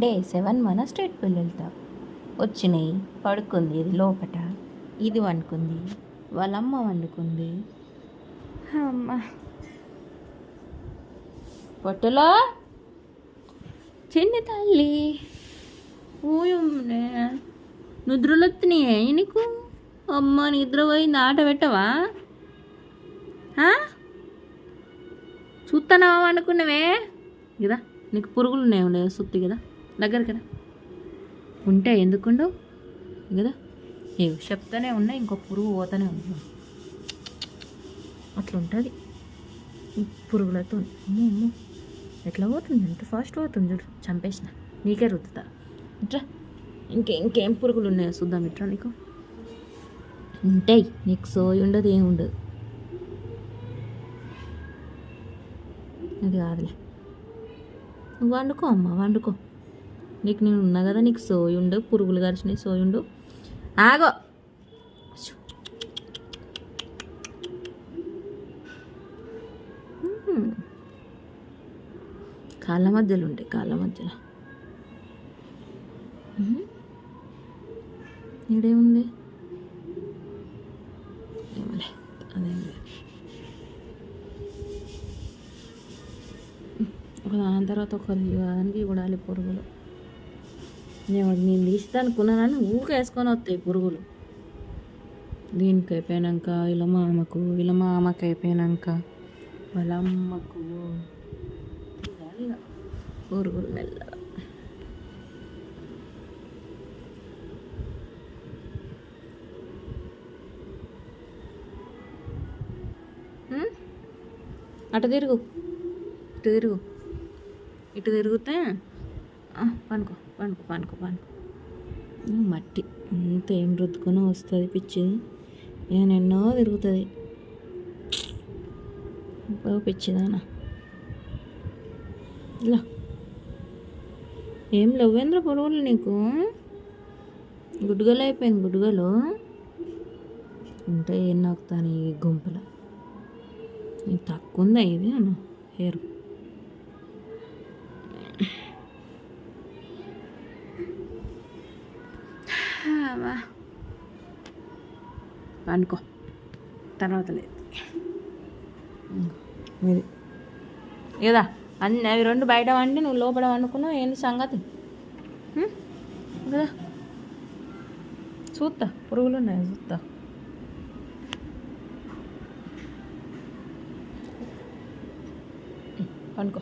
Day 7 మన street పిల్లలతో వచ్చినాయి. పడుకుంది ఇది లోపట, ఇది వండుకుంది, వాళ్ళమ్మ వండుకుంది. అమ్మ పొట్టలో చిన్ని తల్లి ఊయమ్మనే నిద్రలు వస్తున్నాయి నీకు. అమ్మ నిద్ర పోయింది, ఆట పెట్టవా? చూస్తున్నావా వండుకున్నవే కదా. నీకు పురుగులు ఉన్నాయి సుత్తి కదా, దగ్గర కదా ఉంటే ఎందుకుండవు కదా. ఏవో చెప్తానే ఉన్నాయి, ఇంకో పురుగు పోతానే ఉంది. అట్లా ఉంటుంది పురుగులతో. అమ్మో అమ్మో ఎట్లా పోతుంది, ఎంత ఫాస్ట్ పోతుంది చూడు. చంపేసిన నీకే రుద్దుతా ఇట్రా. ఇంకేం పురుగులు ఉన్నాయో చూద్దాం ఇట్రా. నీకు ఉంటాయి, నీకు సోయి ఉండదు, ఏమి ఉండదు. అది కాదులే, నువ్వు వండుకో అమ్మ, వండుకో. నీకు నేను ఉన్నా కదా, నీకు సోయి ఉండవు, పురుగులు కరిచినాయి సోయి ఉండవు. ఆగో కాళ్ళ మధ్యలో ఉంటాయి, కాళ్ళ మధ్యలో. ఈడేముంది ఏమలే, అదేం లేదు. దాని తర్వాత ఒకరు దానికి కూడాలి పురుగులు. నేను తీస్తా అనుకున్నానని ఊరికి వేసుకొని వస్తాయి పురుగులు. దీనికి అయిపోయాక వీళ్ళ మామకు అయిపోయాక వాళ్ళ అమ్మకు పురుగులు మెల్లగా. అటు తిరుగు, ఇటు తిరుగు, ఇటు తిరిగితే పనుకో పనుకో పనుకో పనుకో. మట్టి అంత ఏం రుద్దుకొని వస్తుంది, పిచ్చిది నేనెన్నో తిరుగుతుంది. పిచ్చిదానా ఇలా ఏం లేవేంద్ర పొడవులు నీకు. గుడ్డుగలు అయిపోయింది, గుడ్డుగలు ఉంటే ఏం నాకుతాను ఈ గుంపులో. నీకు తక్కువ ఉందా ఇది అన్న హెయిర్? అనుకో తర్వాత లేదు ఇది కదా. అన్నీ అవి రెండు బయట వండి నువ్వు లోపల వండుకున్నావు. ఏంటి సంగతి కదా. చూస్తా పురుగులు ఉన్నాయి, చూస్తా. అనుకో